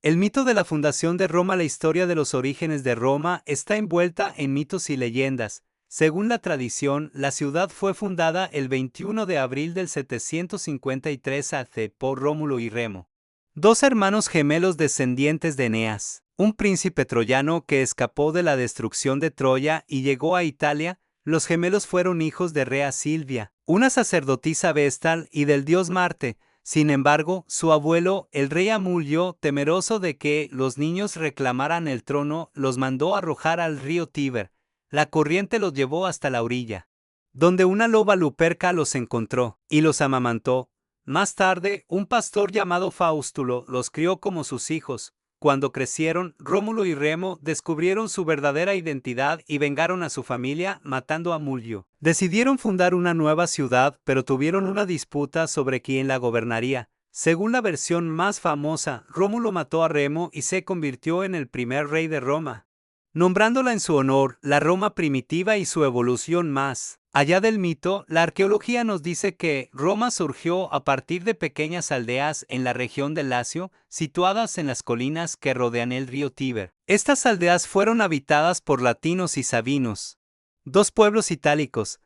El mito de la fundación de Roma. La historia de los orígenes de Roma está envuelta en mitos y leyendas. Según la tradición, la ciudad fue fundada el 21 de abril del 753 a.C. por Rómulo y Remo, dos hermanos gemelos descendientes de Eneas, un príncipe troyano que escapó de la destrucción de Troya y llegó a Italia. Los gemelos fueron hijos de Rea Silvia, una sacerdotisa vestal, y del dios Marte. Sin embargo, su abuelo, el rey Amulio, temeroso de que los niños reclamaran el trono, los mandó arrojar al río Tíber. La corriente los llevó hasta la orilla, donde una loba luperca los encontró y los amamantó. Más tarde, un pastor llamado Faustulo los crió como sus hijos. Cuando crecieron, Rómulo y Remo descubrieron su verdadera identidad y vengaron a su familia, matando a Amulio. Decidieron fundar una nueva ciudad, pero tuvieron una disputa sobre quién la gobernaría. Según la versión más famosa, Rómulo mató a Remo y se convirtió en el primer rey de Roma, nombrándola en su honor la Roma primitiva y su evolución más allá del mito. La arqueología nos dice que Roma surgió a partir de pequeñas aldeas en la región del Lacio, situadas en las colinas que rodean el río Tíber. Estas aldeas fueron habitadas por latinos y sabinos, dos pueblos itálicos.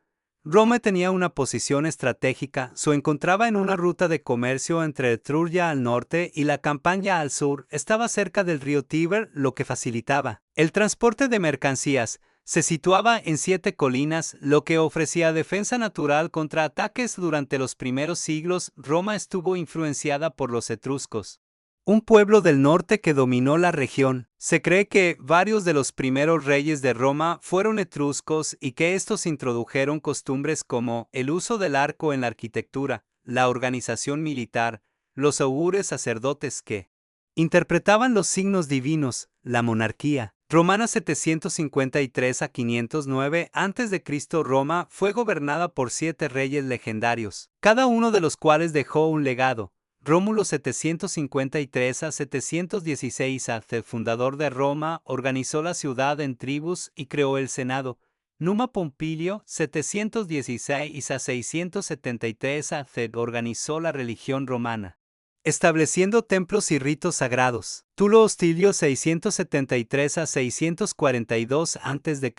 Roma tenía una posición estratégica, se encontraba en una ruta de comercio entre Etruria al norte y la Campania al sur. Estaba cerca del río Tíber, lo que facilitaba el transporte de mercancías. Se situaba en 7 colinas, lo que ofrecía defensa natural contra ataques. Durante los primeros siglos, Roma estuvo influenciada por los etruscos, un pueblo del norte que dominó la región. Se cree que varios de los primeros reyes de Roma fueron etruscos y que estos introdujeron costumbres como el uso del arco en la arquitectura, la organización militar, los augures sacerdotes que interpretaban los signos divinos, la monarquía romana. 753 a 509 a.C. Roma fue gobernada por 7 reyes legendarios, cada uno de los cuales dejó un legado. Rómulo 753 a 716 a.C., fundador de Roma, organizó la ciudad en tribus y creó el Senado. Numa Pompilio 716 a 673 a.C., organizó la religión romana, estableciendo templos y ritos sagrados. Tulo Hostilio 673 a 642 a.C.,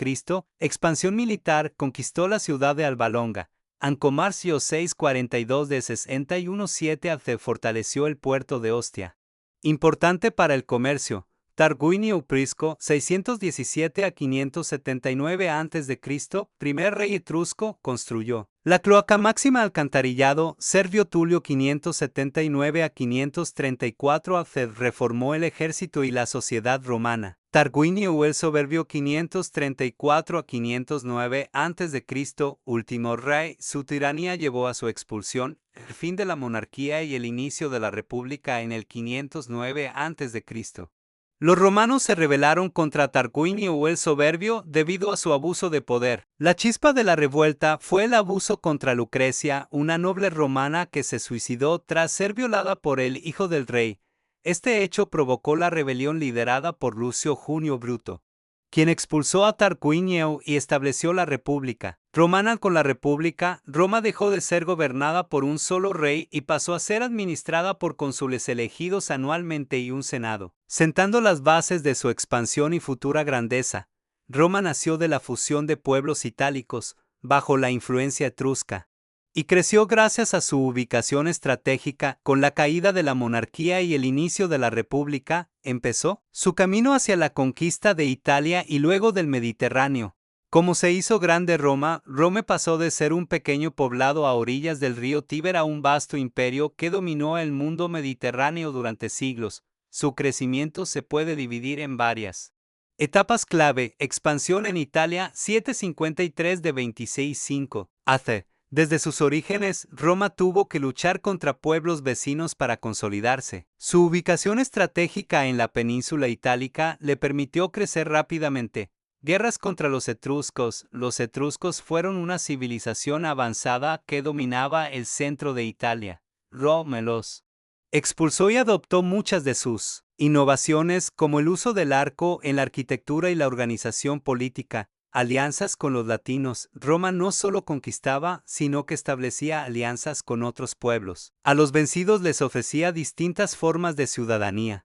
expansión militar, conquistó la ciudad de Alba Longa. Ancomarcio 642 de 61-7 a.C. fortaleció el puerto de Ostia, importante para el comercio. Tarquinio Prisco 617 a 579 a.C., primer rey etrusco, construyó la cloaca máxima. Alcantarillado. Servio Tulio 579 a 534 a.C. reformó el ejército y la sociedad romana. Tarquinio el Soberbio 534 a 509 a.C., último rey, su tiranía llevó a su expulsión, el fin de la monarquía y el inicio de la república en el 509 a.C. Los romanos se rebelaron contra Tarquinio el Soberbio debido a su abuso de poder. La chispa de la revuelta fue el abuso contra Lucrecia, una noble romana que se suicidó tras ser violada por el hijo del rey. Este hecho provocó la rebelión liderada por Lucio Junio Bruto, quien expulsó a Tarquinio y estableció la República Romana. Con la República, Roma dejó de ser gobernada por un solo rey y pasó a ser administrada por cónsules elegidos anualmente y un senado, sentando las bases de su expansión y futura grandeza. Roma nació de la fusión de pueblos itálicos, bajo la influencia etrusca, y creció gracias a su ubicación estratégica. Con la caída de la monarquía y el inicio de la República, empezó su camino hacia la conquista de Italia y luego del Mediterráneo. Como se hizo grande Roma, Roma pasó de ser un pequeño poblado a orillas del río Tíber a un vasto imperio que dominó el mundo mediterráneo durante siglos. Su crecimiento se puede dividir en varias etapas clave. Expansión en Italia. 753 de 26-5 a.C. Desde sus orígenes, Roma tuvo que luchar contra pueblos vecinos para consolidarse. Su ubicación estratégica en la península itálica le permitió crecer rápidamente. Guerras contra los etruscos. Los etruscos fueron una civilización avanzada que dominaba el centro de Italia. Roma los expulsó y adoptó muchas de sus innovaciones, como el uso del arco en la arquitectura y la organización política. Alianzas con los latinos. Roma no solo conquistaba, sino que establecía alianzas con otros pueblos. A los vencidos les ofrecía distintas formas de ciudadanía.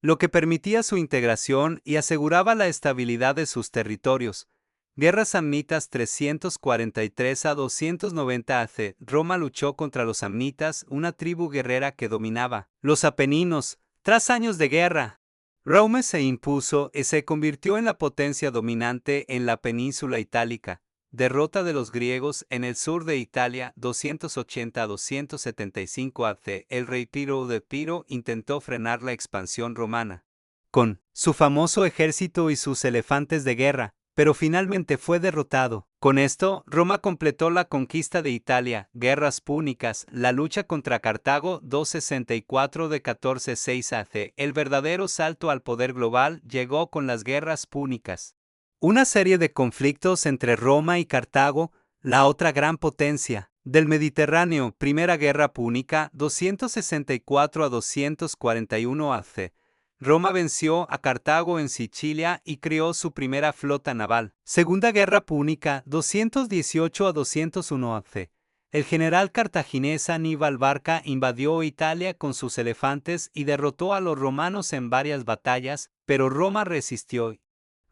lo que permitía su integración y aseguraba la estabilidad de sus territorios. Guerras samnitas 343 a 290 AC. Roma luchó contra los samnitas, una tribu guerrera que dominaba los Apeninos. Tras años de guerra, Roma se impuso y se convirtió en la potencia dominante en la península itálica. Derrota de los griegos en el sur de Italia 280 a 275 AC. El rey Piro de Epiro intentó frenar la expansión romana con su famoso ejército y sus elefantes de guerra, pero finalmente fue derrotado. Con esto, Roma completó la conquista de Italia, guerras púnicas, la lucha contra Cartago 264 de 1406 AC. El verdadero salto al poder global llegó con las guerras púnicas. Una serie de conflictos entre Roma y Cartago, la otra gran potencia del Mediterráneo. Primera Guerra Púnica 264 a 241 AC. Roma venció a Cartago en Sicilia y creó su primera flota naval. Segunda Guerra Púnica 218 a 201 AC. El general cartaginés Aníbal Barca invadió Italia con sus elefantes y derrotó a los romanos en varias batallas, pero Roma resistió.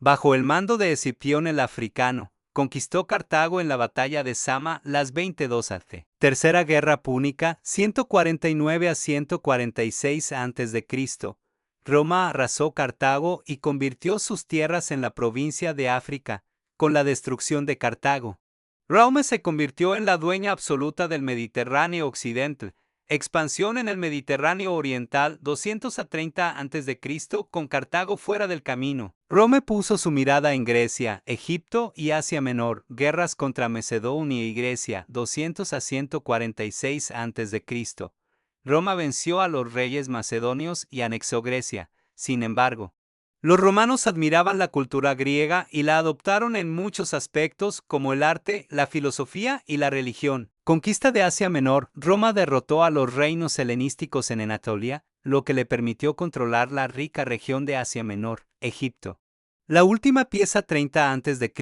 Bajo el mando de Escipión el Africano, conquistó Cartago en la batalla de Zama las 22 AC. Tercera Guerra Púnica 149 a 146 a.C. Roma arrasó Cartago y convirtió sus tierras en la provincia de África, con la destrucción de Cartago. Roma se convirtió en la dueña absoluta del Mediterráneo occidental. Expansión en el Mediterráneo oriental 230 a.C. con Cartago fuera del camino. Roma puso su mirada en Grecia, Egipto y Asia Menor. Guerras contra Macedonia y Grecia 200 a 146 a.C. Roma venció a los reyes macedonios y anexó Grecia. Sin embargo, los romanos admiraban la cultura griega y la adoptaron en muchos aspectos, como el arte, la filosofía y la religión. Conquista de Asia Menor. Roma derrotó a los reinos helenísticos en Anatolia, lo que le permitió controlar la rica región de Asia Menor, Egipto. La última pieza 30 a.C.,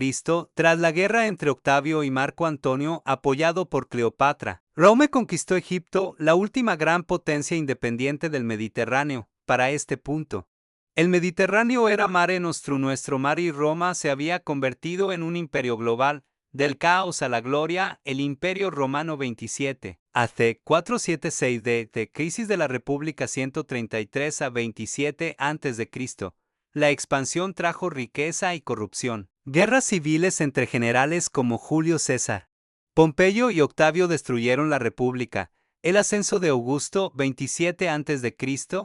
tras la guerra entre Octavio y Marco Antonio, apoyado por Cleopatra. Roma conquistó Egipto, la última gran potencia independiente del Mediterráneo. Para este punto, el Mediterráneo era Mare Nostrum, nuestro mar, y Roma se había convertido en un imperio global. Del caos a la gloria, el Imperio Romano 27. AC 476 d. Crisis de la República 133 a 27 a.C. La expansión trajo riqueza y corrupción. Guerras civiles entre generales como Julio César, Pompeyo y Octavio destruyeron la República. El ascenso de Augusto 27 a.C.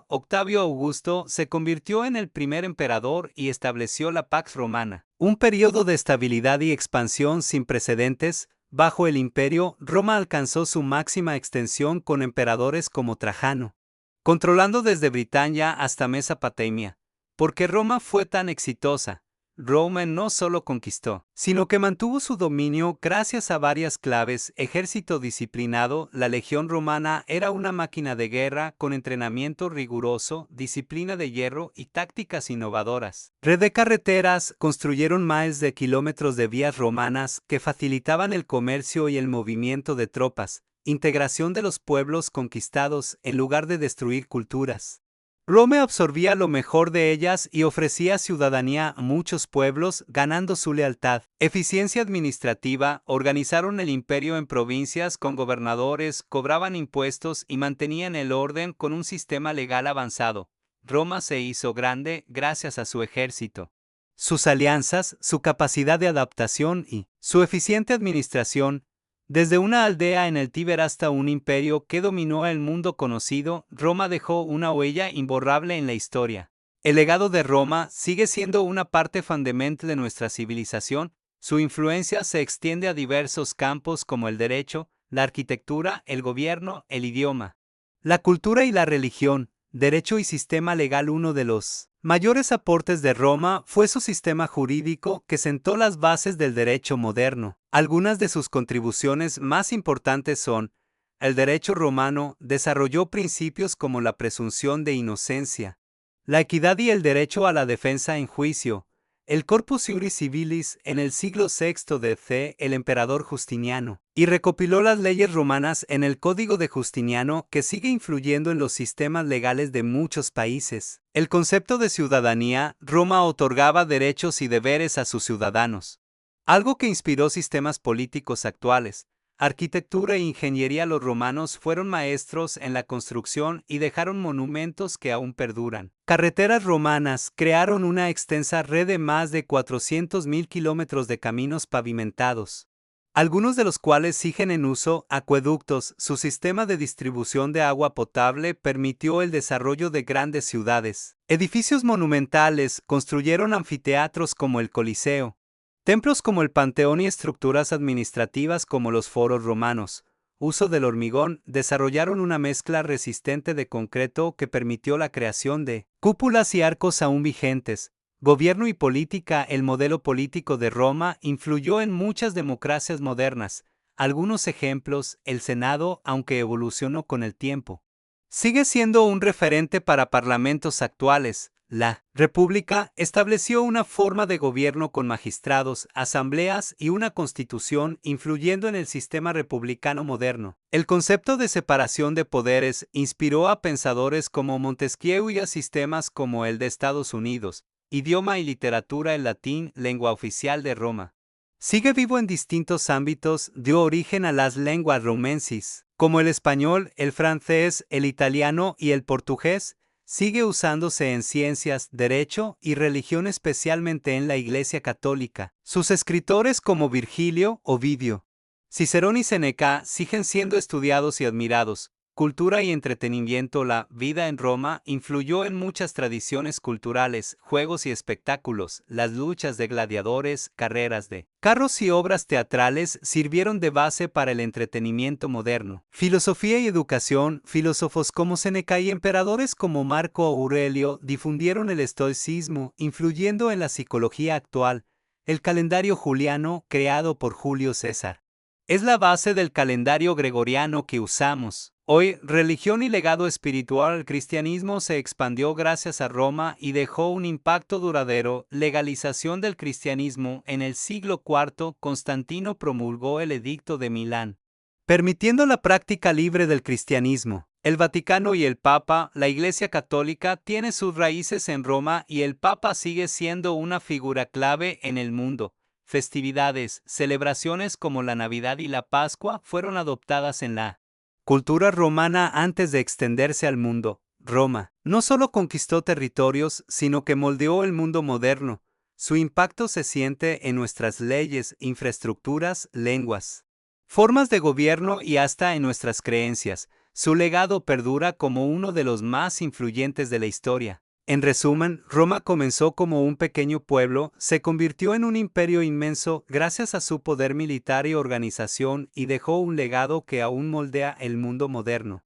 Octavio Augusto se convirtió en el primer emperador y estableció la Pax Romana. Un periodo de estabilidad y expansión sin precedentes. Bajo el imperio, Roma alcanzó su máxima extensión con emperadores como Trajano, controlando desde Britania hasta Mesopotamia. ¿Por qué Roma fue tan exitosa? Roma no solo conquistó, sino que mantuvo su dominio gracias a varias claves: ejército disciplinado. La legión romana era una máquina de guerra con entrenamiento riguroso, disciplina de hierro y tácticas innovadoras. Red de carreteras. Construyeron miles de kilómetros de vías romanas que facilitaban el comercio y el movimiento de tropas. Integración de los pueblos conquistados en lugar de destruir culturas. Roma absorbía lo mejor de ellas y ofrecía ciudadanía a muchos pueblos, ganando su lealtad. Eficiencia administrativa. Organizaron el imperio en provincias con gobernadores, cobraban impuestos y mantenían el orden con un sistema legal avanzado. Roma se hizo grande gracias a su ejército, sus alianzas, su capacidad de adaptación y su eficiente administración. Desde una aldea en el Tíber hasta un imperio que dominó el mundo conocido, Roma dejó una huella imborrable en la historia. El legado de Roma sigue siendo una parte fundamental de nuestra civilización. Su influencia se extiende a diversos campos como el derecho, la arquitectura, el gobierno, el idioma, la cultura y la religión. Derecho y sistema legal. Uno de los mayores aportes de Roma fue su sistema jurídico, que sentó las bases del derecho moderno. Algunas de sus contribuciones más importantes son: el derecho romano desarrolló principios como la presunción de inocencia, la equidad y el derecho a la defensa en juicio. El Corpus Juris Civilis en el siglo VI d.C., el emperador Justiniano, y recopiló las leyes romanas en el Código de Justiniano, que sigue influyendo en los sistemas legales de muchos países. El concepto de ciudadanía, Roma otorgaba derechos y deberes a sus ciudadanos, algo que inspiró sistemas políticos actuales. Arquitectura e ingeniería. Los romanos fueron maestros en la construcción y dejaron monumentos que aún perduran. Carreteras romanas crearon una extensa red de más de 400.000 kilómetros de caminos pavimentados, algunos de los cuales siguen en uso. Acueductos. Su sistema de distribución de agua potable permitió el desarrollo de grandes ciudades. Edificios monumentales. Construyeron anfiteatros como el Coliseo, templos como el Panteón y estructuras administrativas como los foros romanos. Uso del hormigón. Desarrollaron una mezcla resistente de concreto que permitió la creación de cúpulas y arcos aún vigentes. Gobierno y política. El modelo político de Roma influyó en muchas democracias modernas. Algunos ejemplos: el Senado, aunque evolucionó con el tiempo, sigue siendo un referente para parlamentos actuales. La República estableció una forma de gobierno con magistrados, asambleas y una constitución, influyendo en el sistema republicano moderno. El concepto de separación de poderes inspiró a pensadores como Montesquieu y a sistemas como el de Estados Unidos. Idioma y literatura. El latín, lengua oficial de Roma, sigue vivo en distintos ámbitos. Dio origen a las lenguas romensis, como el español, el francés, el italiano y el portugués. Sigue usándose en ciencias, derecho y religión, especialmente en la Iglesia Católica. Sus escritores como Virgilio, Ovidio, Cicerón y Séneca siguen siendo estudiados y admirados. Cultura y entretenimiento. La vida en Roma influyó en muchas tradiciones culturales, juegos y espectáculos. Las luchas de gladiadores, carreras de carros y obras teatrales sirvieron de base para el entretenimiento moderno. Filosofía y educación. Filósofos como Séneca y emperadores como Marco Aurelio difundieron el estoicismo, influyendo en la psicología actual. El calendario juliano, creado por Julio César, es la base del calendario gregoriano que usamos hoy. Religión y legado espiritual. El cristianismo se expandió gracias a Roma y dejó un impacto duradero. Legalización del cristianismo. En el siglo IV, Constantino promulgó el Edicto de Milán, permitiendo la práctica libre del cristianismo. El Vaticano y el Papa. La Iglesia Católica tiene sus raíces en Roma y el Papa sigue siendo una figura clave en el mundo. Festividades, celebraciones como la Navidad y la Pascua fueron adoptadas en la cultura romana antes de extenderse al mundo. Roma no solo conquistó territorios, sino que moldeó el mundo moderno. Su impacto se siente en nuestras leyes, infraestructuras, lenguas, formas de gobierno y hasta en nuestras creencias. Su legado perdura como uno de los más influyentes de la historia. En resumen, Roma comenzó como un pequeño pueblo, se convirtió en un imperio inmenso gracias a su poder militar y organización y dejó un legado que aún moldea el mundo moderno.